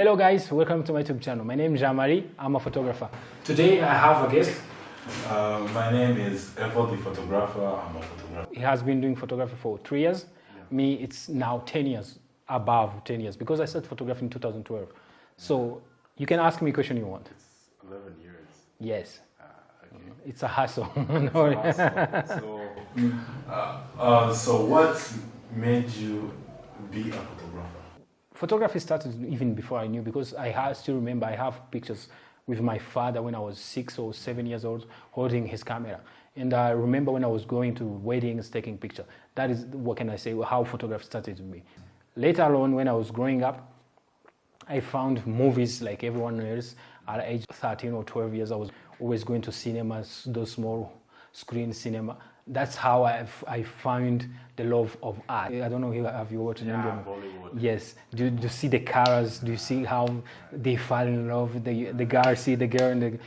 Hello guys, welcome to my YouTube channel. My name is Jean-Marie, I'm a photographer. Today I have a guest. My name is Evo, the photographer. I'm a photographer. He has been doing photography for 3 years. Yeah. Me, it's now 10 years, above 10 years, because I started photography in 2012. So you can ask me a question you want. It's 11 years. Yes. Okay. It's a hassle. It's a hassle. So what made you be a photographer? Photography started even before I knew, because I still remember I have pictures with my father when I was 6 or 7 years old, holding his camera. And I remember when I was going to weddings, taking pictures. That is, what can I say, how photography started with me. Later on, when I was growing up, I found movies like everyone else. At age 13 or 12 years, I was always going to cinemas, those small screen cinema. That's how I found the love of art. I don't know, have you watched Indian? Bollywood. Yes. Do you see the colors? Do you see how they fall in love? The guy see the girl and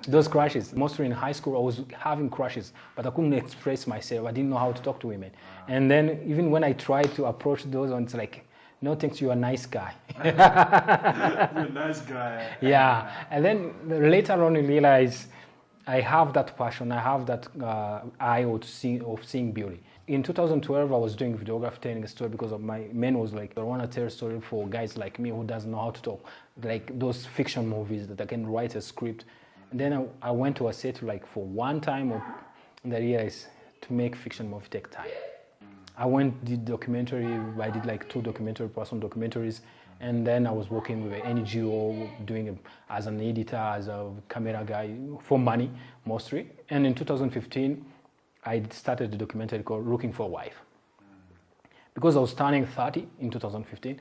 those crushes. Mostly in high school, I was having crushes, but I couldn't express myself. I didn't know how to talk to women. And then even when I tried to approach those ones, like, no thanks, you're a nice guy. You're a nice guy. Yeah. And then later on, I realized I have that passion, I have that eye of seeing beauty. In 2012, I was doing videography, telling a story, because of my main was like, I want to tell a story for guys like me who doesn't know how to talk, like those fiction movies that I can write a script. And then I went to a set like for one time, and I realized to make fiction movie take time. I went did documentary. I did like 2 personal documentaries, and then I was working with an NGO, doing it as an editor, as a camera guy, for money mostly. And in 2015, I started a documentary called "Looking for a Wife," because I was turning 30 in 2015.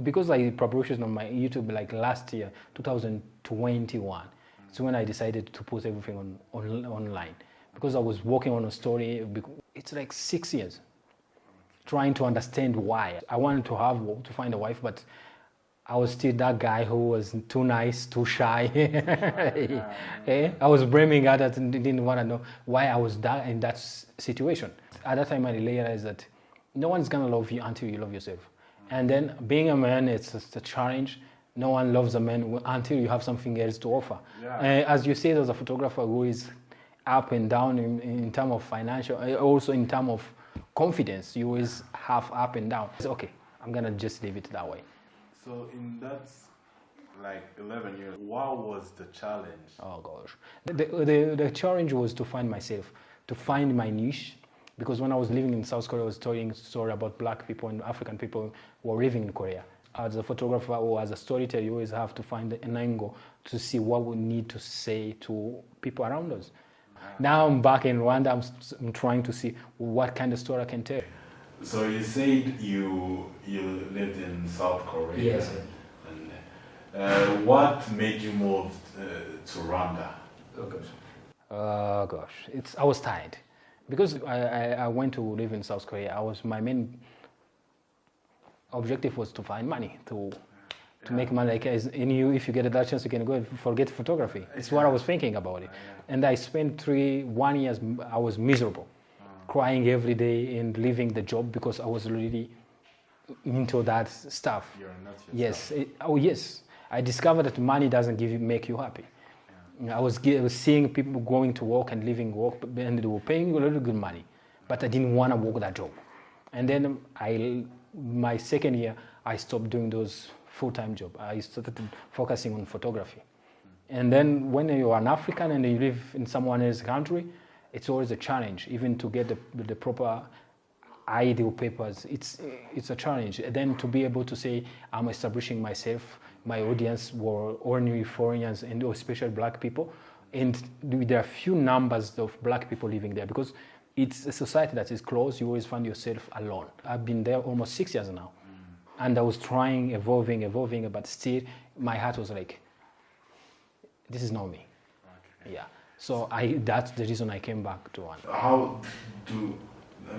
Because I published it on my YouTube like last year, 2021. So when I decided to put everything online. Because I was working on a story, it's like 6 years, trying to understand why. I wanted to find a wife, but I was still that guy who was too nice, too shy. I was blaming others and didn't want to know why I was in that situation. At that time, I realized that no one's gonna love you until you love yourself. And then being a man, it's a challenge. No one loves a man until you have something else to offer. Yeah. As you say, there's a photographer who is up and down in terms of financial, also in terms of confidence. You always have up and down. It's okay, I'm gonna just leave it that way. So in that like 11 years, what was the challenge? Oh gosh, the challenge was to find myself, to find my niche. Because when I was living in South Korea, I was telling a story about black people and African people who were living in Korea. As a photographer or as a storyteller, you always have to find an angle to see what we need to say to people around us. Now I'm back in Rwanda, I'm trying to see what kind of story I can tell. So you said you lived in South Korea. Yes. And what made you move to Rwanda? Oh gosh, I was tired. Because I went to live in South Korea, my main objective was to find money, to make money. Like, if you get that chance, you can go and forget photography. It's what I was thinking about it. And I spent 1 year, I was miserable, crying every day and leaving the job because I was really into that stuff. You're not yourself. Yes. I discovered that money doesn't make you happy. I was seeing people going to work and leaving work, and they were paying a little good money, but I didn't want to work that job. And then my second year, I stopped doing those full-time job. I started focusing on photography. And then when you're an African and you live in someone else's country, it's always a challenge, even to get the proper ID papers. It's a challenge. And then to be able to say, I'm establishing myself, my audience were ordinary foreigners and especially black people. And there are few numbers of black people living there, because it's a society that is closed. You always find yourself alone. I've been there almost 6 years now. And I was trying, evolving, but still my heart was like, this is not me. Okay. Yeah. So that's the reason I came back to one. How do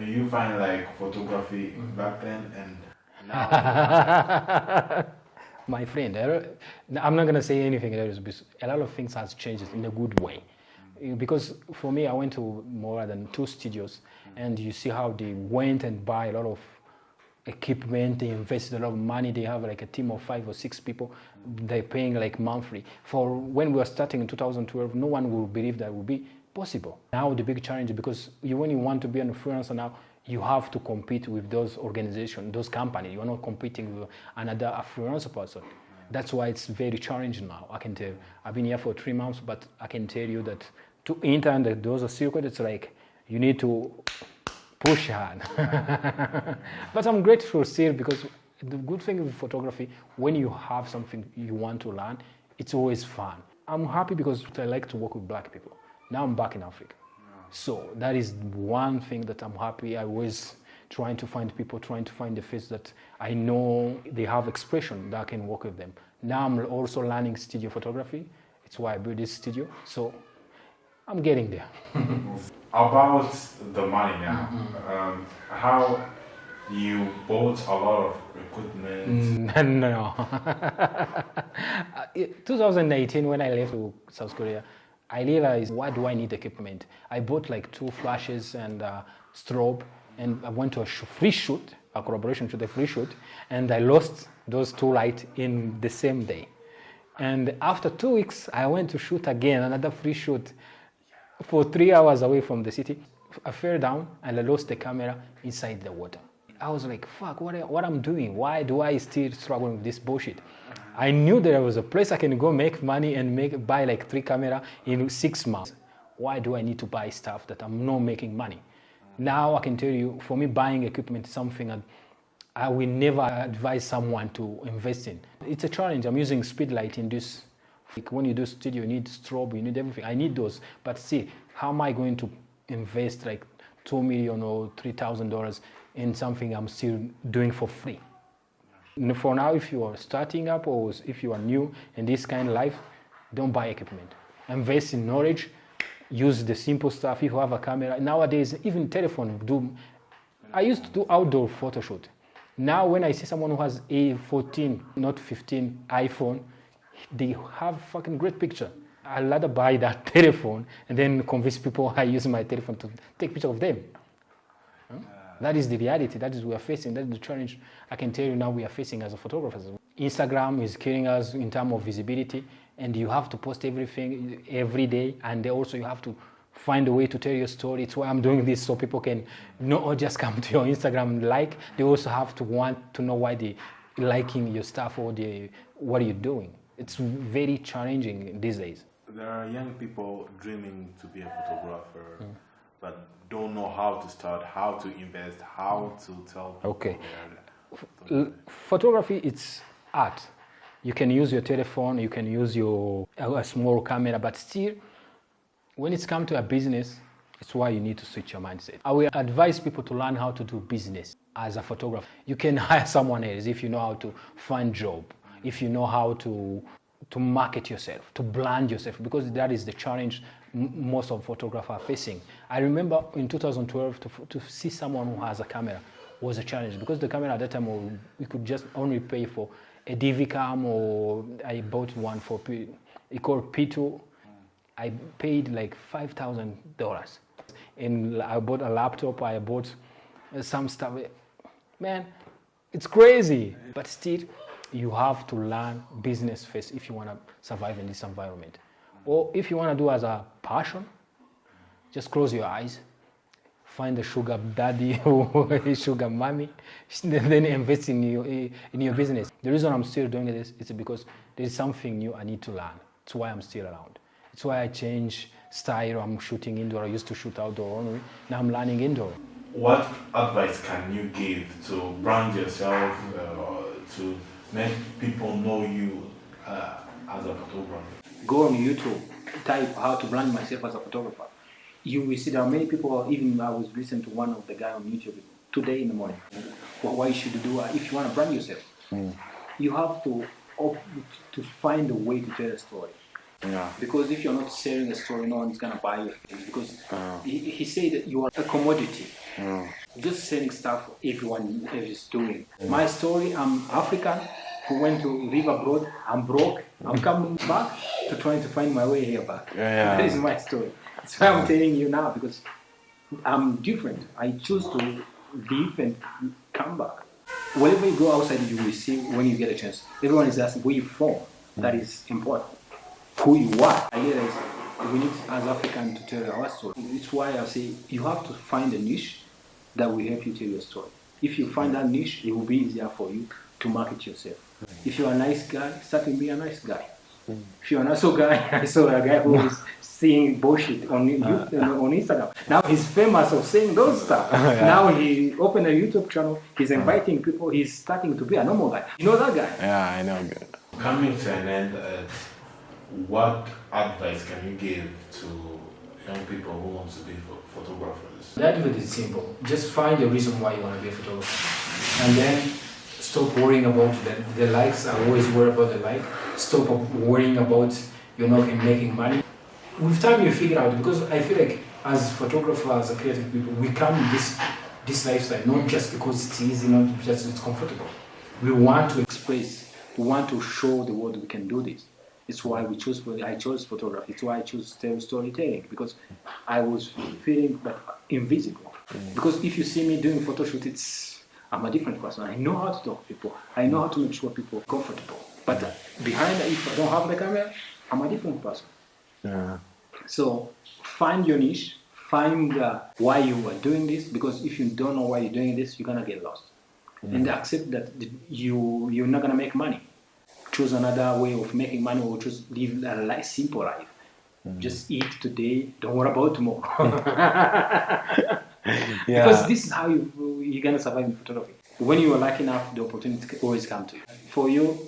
you find like photography back then and now? My friend, I'm not going to say anything. A lot of things has changed in a good way. Because for me, I went to more than 2 studios, and you see how they went and buy a lot of equipment. They invest a lot of money. They have like a team of 5 or 6 people. They're paying like monthly. For when we were starting in 2012, no one would believe that would be possible. Now the big challenge, because when you want to be an influencer now, you have to compete with those organizations, those companies. You are not competing with another influencer person. That's why it's very challenging now. I can tell you. I've been here for 3 months, but I can tell you that to enter those circuits, it's like you need to push hard. But I'm grateful still, because the good thing with photography, when you have something you want to learn, it's always fun. I'm happy because I like to work with black people. Now I'm back in Africa. So that is one thing that I'm happy. I was trying to find people, trying to find the face that I know they have expression that I can work with them. Now I'm also learning studio photography. It's why I built this studio. So I'm getting there. About the money now, how you bought a lot of equipment? No. 2018, when I left to South Korea, I realized, why do I need equipment? I bought like 2 flashes and strobe, and I went to a free shoot, a collaboration to the free shoot, and I lost those 2 lights in the same day. And after 2 weeks, I went to shoot again, another free shoot for 3 hours away from the city. I fell down and I lost the camera inside the water. I was like, fuck, what I'm doing? Why do I still struggle with this bullshit? I knew there was a place I can go make money and buy like 3 cameras in 6 months. Why do I need to buy stuff that I'm not making money? Now I can tell you, for me, buying equipment is something I will never advise someone to invest in. It's a challenge. I'm using speed light in this. Like when you do studio, you need strobe, you need everything. I need those. But see, how am I going to invest like $2 million or $3,000 in something I'm still doing for free? For now, if you are starting up or if you are new in this kind of life, don't buy equipment. Invest in knowledge. Use the simple stuff. If you have a camera, nowadays, even telephone, I used to do outdoor photo shoot. Now when I see someone who has a 14, not 15 iPhone, they have fucking great picture. I'd rather buy that telephone and then convince people I use my telephone to take picture of them. That is the reality. That is what we are facing. That is the challenge I can tell you now we are facing as a photographers. Instagram is killing us in terms of visibility, and you have to post everything every day, and also you have to find a way to tell your story. It's why I'm doing this, so people can not just come to your Instagram and like. They also have to want to know why they liking your stuff or what are you doing. It's very challenging these days. There are young people dreaming to be a photographer, but don't know how to start, how to invest, how to tell people. Okay. Photography, it's art. You can use your telephone, you can use a small camera, but still, when it's come to a business, it's why you need to switch your mindset. I will advise people to learn how to do business as a photographer. You can hire someone else if you know how to find job, if you know how to market yourself, to brand yourself, because that is the challenge most of photographers are facing. I remember in 2012 to see someone who has a camera was a challenge, because the camera at that time we could just only pay for a DV cam, or I bought one for it called P2. I paid like $5,000, and I bought a laptop. I bought some stuff. Man, it's crazy, but still, you have to learn business first if you want to survive in this environment. Or if you want to do as a passion, just close your eyes, find a sugar daddy or sugar mommy, then invest in your business. The reason I'm still doing this is because there is something new I need to learn. That's why I'm still around. That's why I change style. I'm shooting indoor. I used to shoot outdoor only. Now I'm learning indoor. What advice can you give to brand yourself, to make people know you as a photographer? Go on YouTube, type how to brand myself as a photographer. You will see there are many people, even I was listening to one of the guy on YouTube today in the morning. What you should do if you want to brand yourself. You have to find a way to tell a story. Yeah. Because if you're not selling a story, no one's gonna buy it. Because he said that you are a commodity. Just selling stuff everyone is doing. My story, I'm African who went to live abroad. I'm broke. I'm coming back to trying to find my way here back. That is my story. That's why I'm telling you now, because I'm different. I choose to leave and come back. Wherever you go outside, you will see when you get a chance. Everyone is asking where you from. That is important. Who you are. I realize we need as Africans to tell our story. It's why I say you have to find a niche that will help you tell your story. If you find that niche, it will be easier for you to market yourself. If you're a nice guy, start to be a nice guy. If you're not so guy, I saw a guy who is saying bullshit on Instagram. Now he's famous of saying those stuff. Now he opened a YouTube channel. He's inviting people. He's starting to be a normal guy. You know that guy? Yeah, I know. Coming to an end, what advice can you give to young people who want to be photographers? The advice is simple. Just find the reason why you want to be a photographer. And then stop worrying about the likes. I always worry about the like. Stop worrying about you're not making money. With time you figure out, because I feel like as photographers, as creative people, we come this lifestyle not just because it's easy, not just it's comfortable. We want to express, we want to show the world we can do this. It's why I chose photography. It's why I chose storytelling, because I was feeling like invisible. Because if you see me doing photo shoot, I'm a different person. I know how to talk to people. I know how to make sure people are comfortable. But behind, if I don't have the camera, I'm a different person. Yeah. So find your niche, find why you are doing this, because if you don't know why you're doing this, you're gonna get lost. And accept that you're not gonna make money. Choose another way of making money, or just live a simple life. Just eat today, don't worry about tomorrow. Because this is how you're gonna survive in photography. When you are lucky enough, the opportunity always come to you. For you,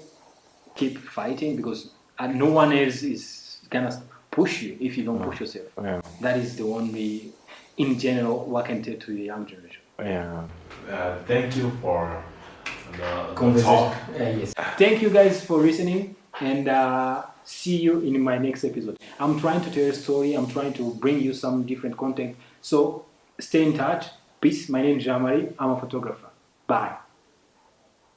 keep fighting, because no one else is gonna push you if you don't push yourself. Yeah. That is the only, in general, what I can tell to the young generation. Yeah. Thank you for the Conversation. talk. Yes. Thank you guys for listening, and see you in my next episode. I'm trying to tell a story. I'm trying to bring you some different content. So stay in touch. Peace. My name is Jean-Marie. I'm a photographer. Bye.